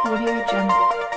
Audio Jungle.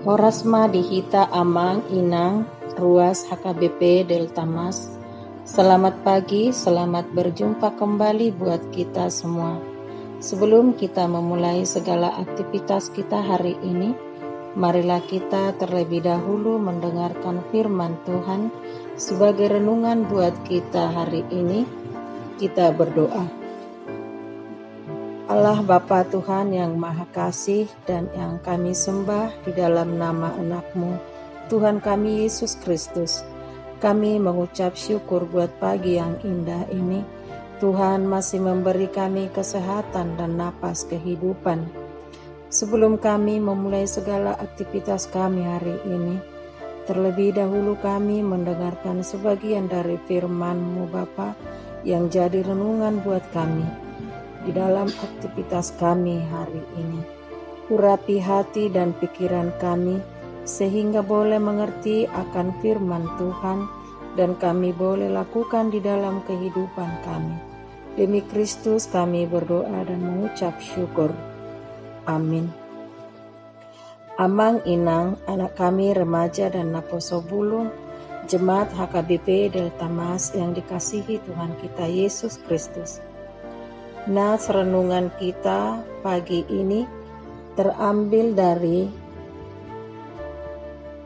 Horasma dihita amang inang ruas HKBP Delta Mas. Selamat pagi, selamat berjumpa kembali buat kita semua. Sebelum kita memulai segala aktivitas kita hari ini, marilah kita terlebih dahulu mendengarkan firman Tuhan sebagai renungan buat kita hari ini. Kita berdoa. Allah Bapa Tuhan yang Maha Kasih dan yang kami sembah di dalam nama anak-Mu, Tuhan kami Yesus Kristus. Kami mengucap syukur buat pagi yang indah ini. Tuhan masih memberi kami kesehatan dan napas kehidupan. Sebelum kami memulai segala aktivitas kami hari ini, terlebih dahulu kami mendengarkan sebagian dari firman-Mu Bapa yang jadi renungan buat kami di dalam aktivitas kami hari ini. Urapi hati dan pikiran kami sehingga boleh mengerti akan firman Tuhan dan kami boleh lakukan di dalam kehidupan kami. Demi Kristus kami berdoa dan mengucap syukur. Amin. Amang inang anak kami remaja dan naposobulung Jemaat HKBP Delta Mas yang dikasihi Tuhan kita Yesus Kristus. Nas renungan kita pagi ini terambil dari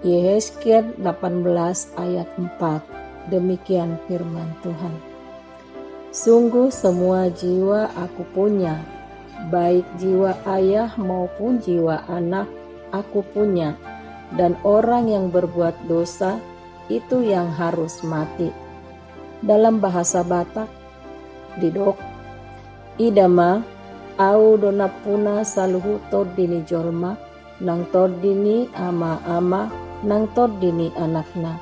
Yehezkiel 18 ayat 4. Demikian firman Tuhan. Sungguh semua jiwa aku punya, baik jiwa ayah maupun jiwa anak aku punya, dan orang yang berbuat dosa itu yang harus mati. Dalam bahasa Batak, didok idama au dona puna saluhu todini jolma nang todini ama nang todini anakna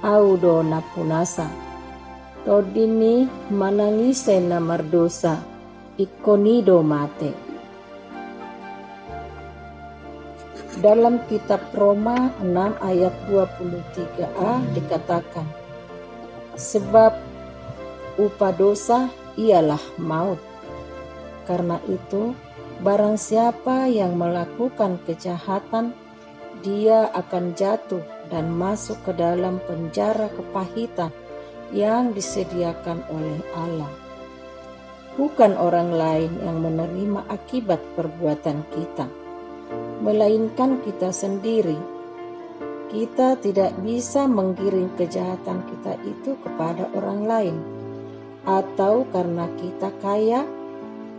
au dona punasa todini manangise na mardosa ikonido mate. Dalam kitab Roma 6 ayat 23a dikatakan, sebab upah dosa ialah maut. Karena itu, barang siapa yang melakukan kejahatan, dia akan jatuh dan masuk ke dalam penjara kepahitan yang disediakan oleh Allah. Bukan orang lain yang menerima akibat perbuatan kita, melainkan kita sendiri. Kita tidak bisa menggiring kejahatan kita itu kepada orang lain, atau karena kita kaya,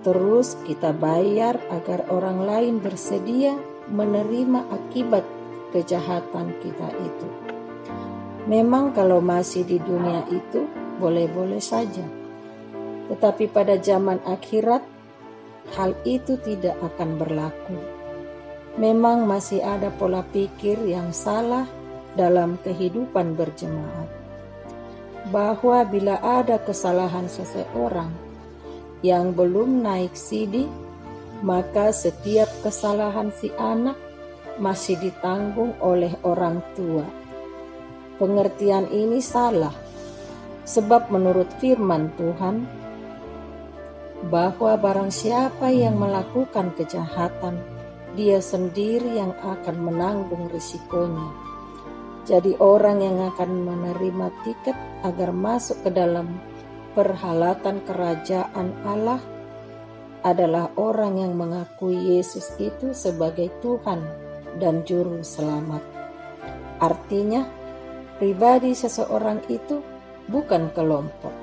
terus kita bayar agar orang lain bersedia menerima akibat kejahatan kita itu. Memang kalau masih di dunia itu boleh-boleh saja. Tetapi pada zaman akhirat, hal itu tidak akan berlaku. Memang masih ada pola pikir yang salah dalam kehidupan berjemaat. Bahwa bila ada kesalahan seseorang, yang belum naik sidi, maka setiap kesalahan si anak masih ditanggung oleh orang tua. Pengertian ini salah, sebab menurut firman Tuhan, bahwa barang siapa yang melakukan kejahatan, dia sendiri yang akan menanggung risikonya. Jadi orang yang akan menerima tiket agar masuk ke dalam perhelatan kerajaan Allah adalah orang yang mengakui Yesus itu sebagai Tuhan dan Juru Selamat. Artinya, pribadi seseorang itu bukan kelompok.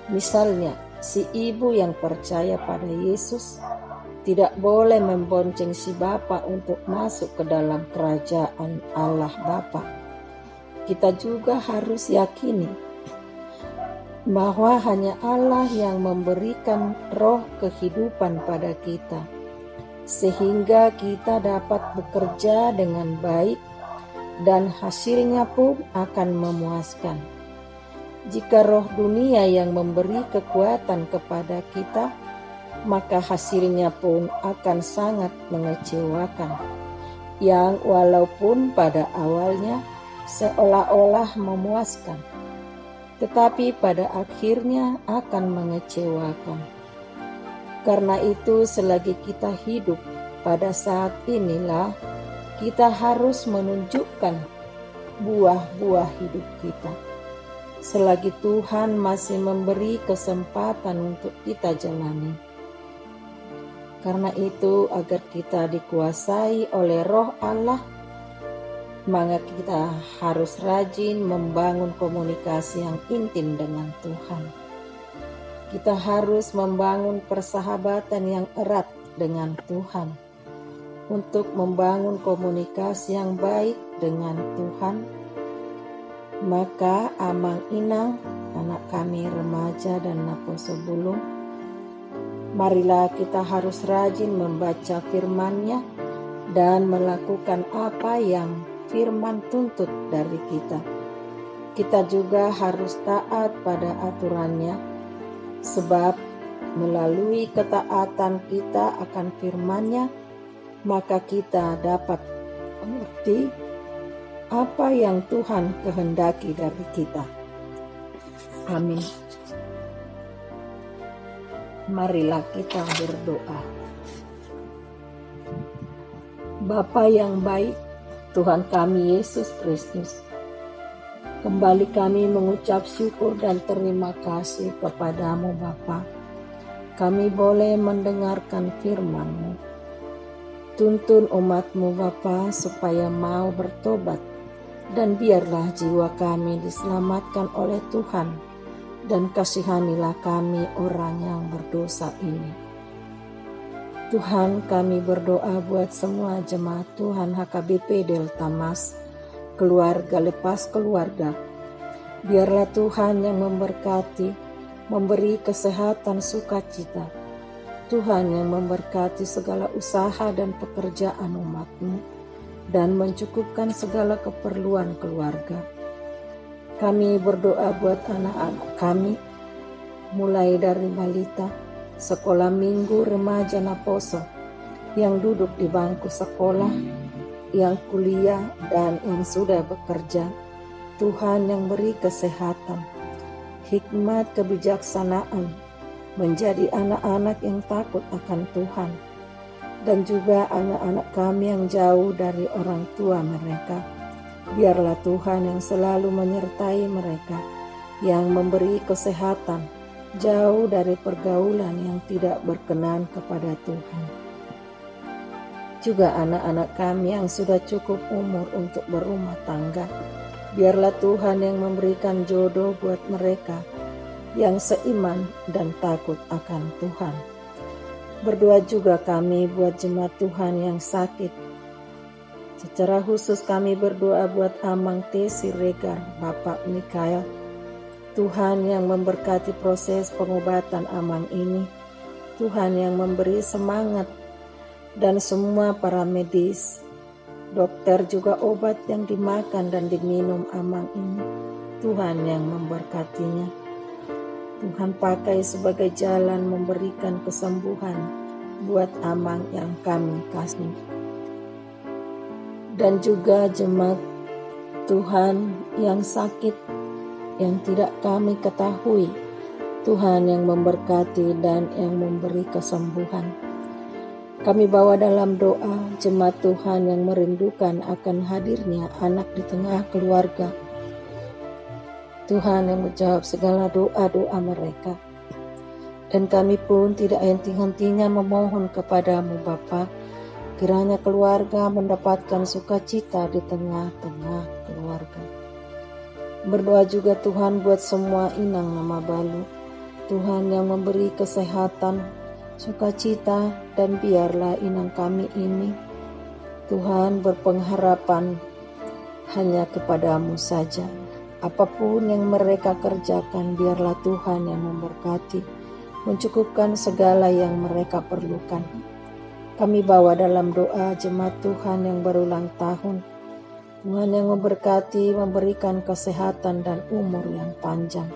Misalnya, si ibu yang percaya pada Yesus tidak boleh membonceng si Bapa untuk masuk ke dalam kerajaan Allah Bapa. Kita juga harus yakini bahwa hanya Allah yang memberikan roh kehidupan pada kita, sehingga kita dapat bekerja dengan baik dan hasilnya pun akan memuaskan. Jika roh dunia yang memberi kekuatan kepada kita, maka hasilnya pun akan sangat mengecewakan, yang walaupun pada awalnya seolah-olah memuaskan, tetapi pada akhirnya akan mengecewakan. Karena itu, selagi kita hidup pada saat inilah, kita harus menunjukkan buah-buah hidup kita. Selagi Tuhan masih memberi kesempatan untuk kita jalani. Karena itu, agar kita dikuasai oleh Roh Allah, maka kita harus rajin membangun komunikasi yang intim dengan Tuhan. Kita harus membangun persahabatan yang erat dengan Tuhan. Untuk membangun komunikasi yang baik dengan Tuhan, maka Amang Inang, anak kami remaja dan Naposo Bulung, marilah kita harus rajin membaca firman-Nya dan melakukan apa yang firman tuntut dari kita. Kita juga harus taat pada aturannya, sebab melalui ketaatan kita akan firman-Nya, maka kita dapat mengerti apa yang Tuhan kehendaki dari kita. Amin. Marilah kita berdoa. Bapa yang baik, Tuhan kami Yesus Kristus, kembali kami mengucap syukur dan terima kasih kepadamu Bapa. Kami boleh mendengarkan firman-Mu. Tuntun umat-Mu Bapa supaya mau bertobat, dan biarlah jiwa kami diselamatkan oleh Tuhan, dan kasihanilah kami orang yang berdosa ini. Tuhan, kami berdoa buat semua jemaat Tuhan HKBP Delta Mas, keluarga lepas keluarga. Biarlah Tuhan yang memberkati, memberi kesehatan sukacita. Tuhan yang memberkati segala usaha dan pekerjaan umat-Mu, dan mencukupkan segala keperluan keluarga. Kami berdoa buat anak-anak kami, mulai dari balita, sekolah minggu, remaja, Naposo, yang duduk di bangku sekolah, yang kuliah, dan yang sudah bekerja. Tuhan yang beri kesehatan, hikmat, kebijaksanaan, menjadi anak-anak yang takut akan Tuhan, dan juga anak-anak kami yang jauh dari orang tua mereka. Biarlah Tuhan yang selalu menyertai mereka, yang memberi kesehatan, jauh dari pergaulan yang tidak berkenan kepada Tuhan. Juga anak-anak kami yang sudah cukup umur untuk berumah tangga, biarlah Tuhan yang memberikan jodoh buat mereka, yang seiman dan takut akan Tuhan. Berdoa juga kami buat jemaat Tuhan yang sakit. Secara khusus kami berdoa buat Amang T. Siregar, Bapak Mikael. Tuhan yang memberkati proses pengobatan Amang ini. Tuhan yang memberi semangat, dan semua para medis, dokter juga obat yang dimakan dan diminum Amang ini. Tuhan yang memberkatinya. Tuhan pakai sebagai jalan memberikan kesembuhan buat Amang yang kami kasih. Dan juga jemaat Tuhan yang sakit, yang tidak kami ketahui, Tuhan yang memberkati dan yang memberi kesembuhan. Kami bawa dalam doa jemaat Tuhan yang merindukan akan hadirnya anak di tengah keluarga. Tuhan yang menjawab segala doa-doa mereka. Dan kami pun tidak henti-hentinya memohon kepadamu Bapa, kiranya keluarga mendapatkan sukacita di tengah-tengah keluarga. Berdoa juga Tuhan buat semua inang nama balu, Tuhan yang memberi kesehatan, sukacita, dan biarlah inang kami ini, Tuhan, berpengharapan hanya kepadamu saja. Apapun yang mereka kerjakan, biarlah Tuhan yang memberkati, mencukupkan segala yang mereka perlukan. Kami bawa dalam doa jemaat Tuhan yang berulang tahun, Tuhan yang memberkati, memberikan kesehatan dan umur yang panjang.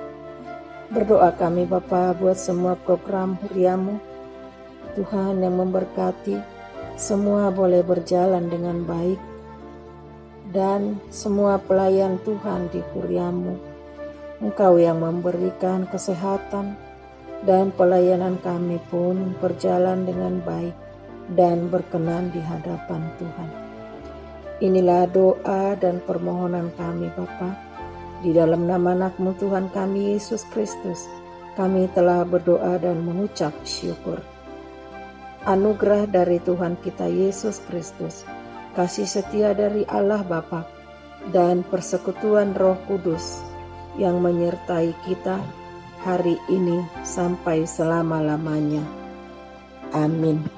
Berdoa kami Bapa buat semua program Huriamu, Tuhan yang memberkati, semua boleh berjalan dengan baik, dan semua pelayan Tuhan di Huriamu, Engkau yang memberikan kesehatan, dan pelayanan kami pun berjalan dengan baik dan berkenan di hadapan Tuhan. Inilah doa dan permohonan kami Bapa, di dalam nama anak-Mu Tuhan kami Yesus Kristus, kami telah berdoa dan mengucap syukur. Anugerah dari Tuhan kita Yesus Kristus, kasih setia dari Allah Bapa, dan persekutuan Roh Kudus yang menyertai kita hari ini sampai selama-lamanya. Amin.